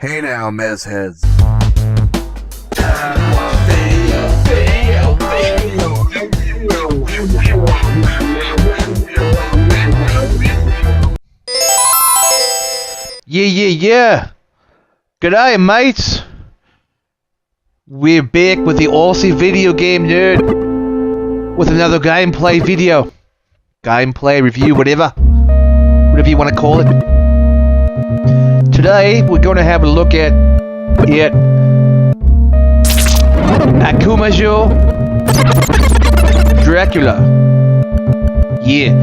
Hey now, mez heads. Yeah. G'day, mates. We're back with the Aussie video game nerd with another gameplay video. Gameplay review, whatever you want to call it. Today, we're going to have a look at Akumajo Dracula. Yeah,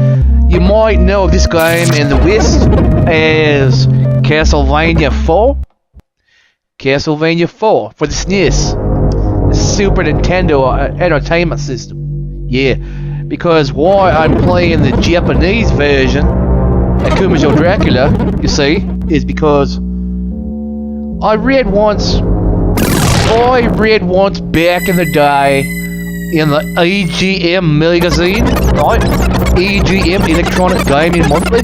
you might know this game in the West as Castlevania 4. Castlevania 4 for the SNES, the Super Nintendo Entertainment System. Yeah, because why I'm playing the Japanese version, Akumajo Dracula, you see, is because I read once back in the day in the EGM magazine, right? EGM, Electronic Gaming Monthly.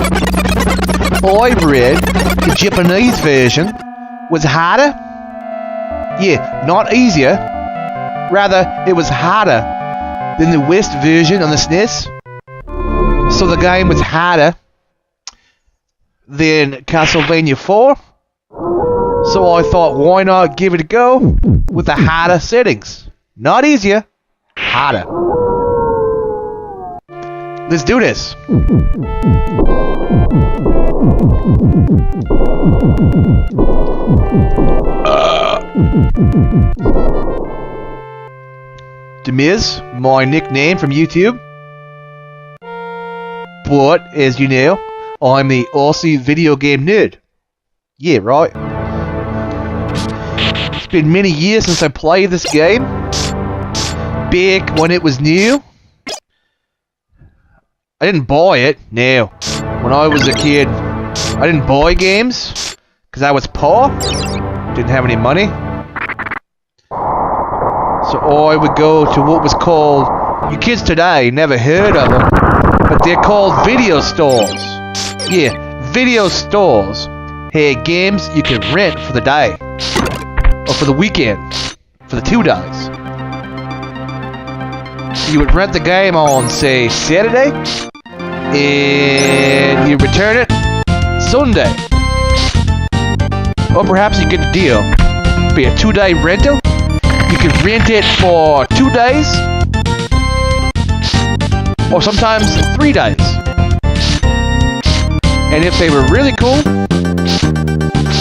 I read the Japanese version was harder. Yeah, not easier. Rather, it was harder than the West version on the SNES. So the game was harder than Castlevania 4. So I thought, why not give it a go with the harder settings? Not easier, harder. Let's do this. DUHMEZ, my nickname from YouTube. But, as you know, I'm the Aussie video game nerd. Yeah, right. It's been many years since I played this game. Back when it was new. I didn't buy it. No. When I was a kid, I didn't buy games because I was poor. Didn't have any money. So I would go to what was called, you kids today never heard of them, but they're called video stores. Yeah, video stores had games you could rent for the day, or for the weekend, for the 2 days. So you would rent the game on, say, Saturday, and you return it Sunday. Or perhaps you get a deal, be a 2-day rental. You could rent it for 2 days, or sometimes 3 days. And if they were really cool,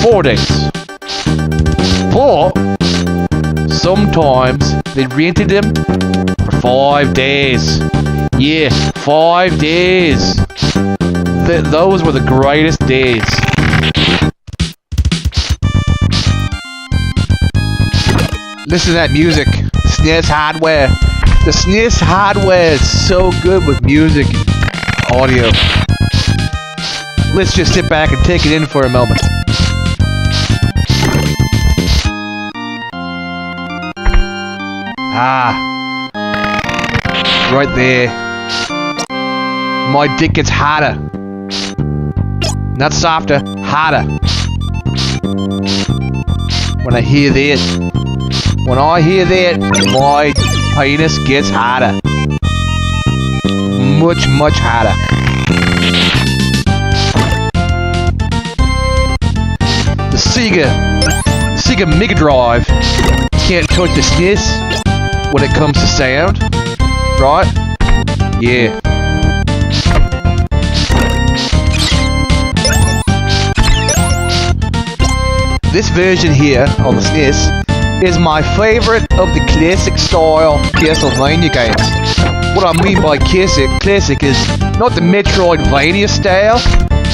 4 days. Or sometimes they rented them for 5 days. Yeah, 5 days. Those were the greatest days. Listen to that music. SNES hardware. The SNES hardware is so good with music and audio. Let's just sit back and take it in for a moment. Right there. My dick gets harder. Not softer, harder. When I hear that. When I hear that, my penis gets harder. Much, much harder. The Sega Mega Drive can't touch the SNES when it comes to sound, right? Yeah. This version here on the SNES is my favorite of the classic style Castlevania games. What I mean by classic is not the Metroidvania style,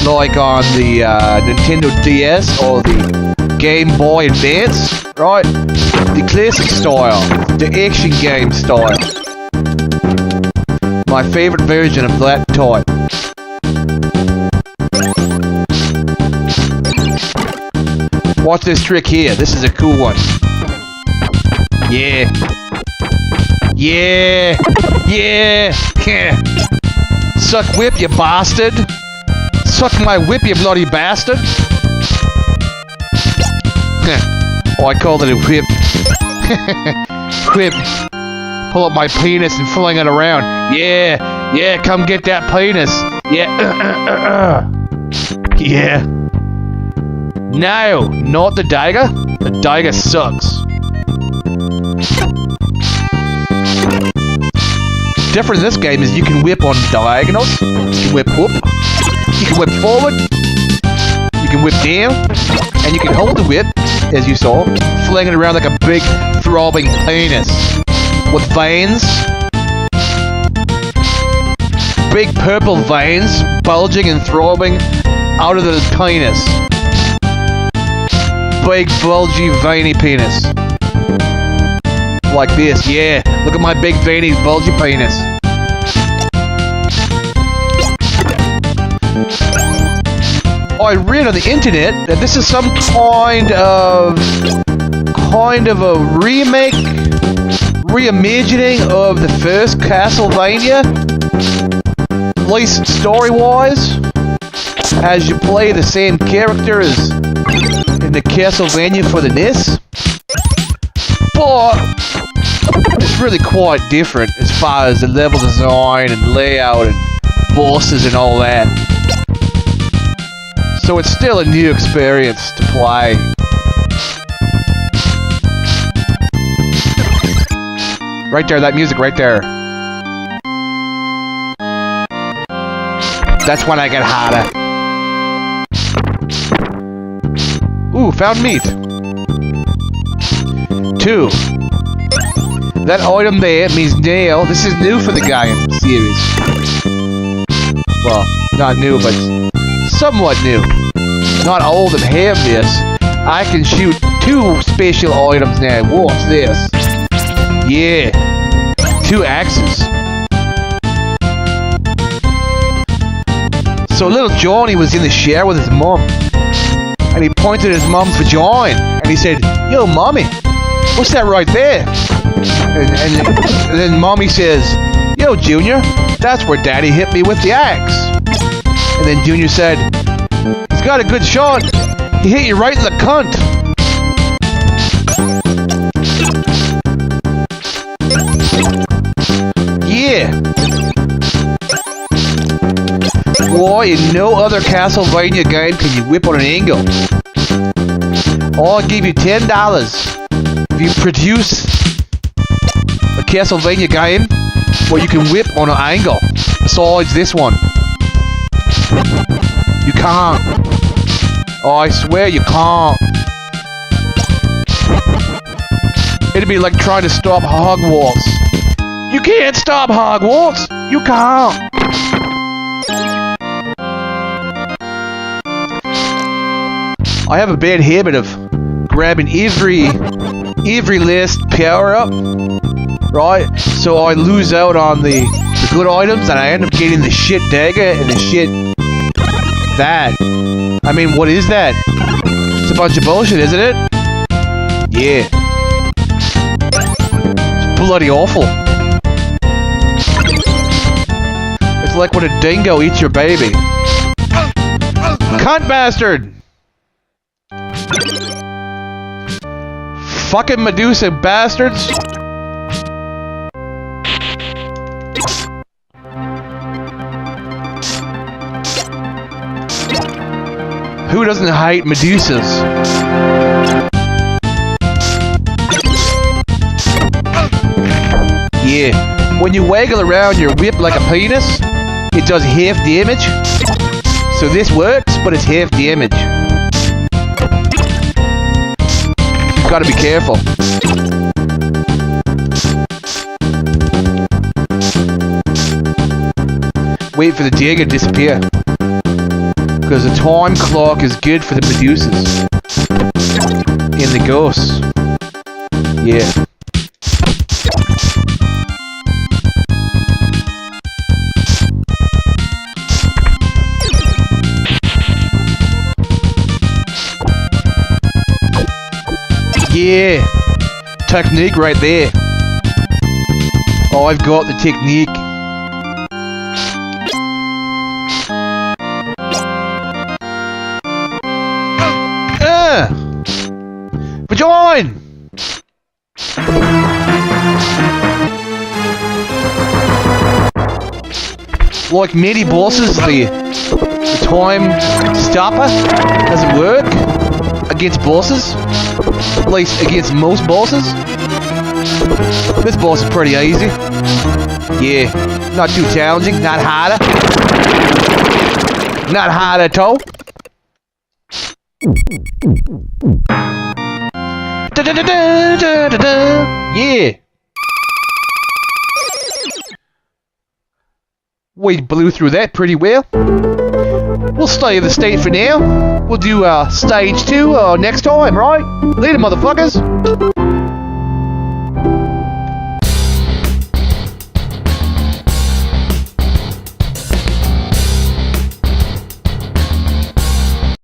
like on the Nintendo DS or the Game Boy Advance, right? The classic style, the action game style. My favorite version of that type. Watch this trick here. This is a cool one. Yeah. Suck whip, you bastard. Suck my whip, you bloody bastard. I called it a whip. Whip. Pull up my penis and fling it around. Yeah, yeah, come get that penis. Yeah, yeah. No, not the dagger. The dagger sucks. Different in this game is you can whip on diagonals. You can whip up. You can whip forward. You can whip down. And you can hold the whip, as you saw, fling it around like a big throbbing penis. With veins. Big purple veins bulging and throbbing out of the penis. Big bulgy veiny penis. Like this, yeah. Look at my big veiny bulgy penis. I read on the internet that this is some kind of a remake, reimagining of the first Castlevania, at least story-wise, as you play the same character as in the Castlevania for the NES. But it's really quite different as far as the level design and layout and bosses and all that. So it's still a new experience to play. Right there, that music right there. That's when I get harder. Ooh, found meat. 2. That item there means nail. This is new for the game series. Well, not new, but somewhat new. Not old and have this. I can shoot 2 special items now. Watch this. Yeah. 2 axes. So little Johnny was in the shower with his mom. And he pointed at his mom's vagina. And he said, "Yo, mommy, what's that right there?" And then mommy says, "Yo, Junior, that's where daddy hit me with the axe." And then Junior said, "He's got a good shot. He hit you right in the cunt." Yeah. Why in no other Castlevania game can you whip on an angle? I'll give you $10 if you produce a Castlevania game where you can whip on an angle besides this one. You can't. Oh, I swear you can't. It'd be like trying to stop Hogwarts. You can't stop Hogwarts. You can't. I have a bad habit of grabbing every last power up, right? So I lose out on the good items, and I end up getting the shit dagger and the shit that. I mean, what is that? It's a bunch of bullshit, isn't it? Yeah. It's bloody awful. It's like when a dingo eats your baby. Cunt bastard! Fucking Medusa bastards! Who doesn't hate Medusas? Yeah, when you waggle around your whip like a penis, it does half damage. So this works, but it's half damage. Gotta be careful. Wait for the dagger to disappear. Because the time clock is good for the Medusas. And the ghosts. Yeah. Yeah, technique right there. Oh, I've got the technique. fine. Like many bosses, the time stopper doesn't work against bosses. At least against most bosses. This boss is pretty easy. Yeah, not too challenging, not harder. Not hard at all. Yeah. We blew through that pretty well. We'll stay in the state for now. We'll do stage 2 next time, right? Later, motherfuckers.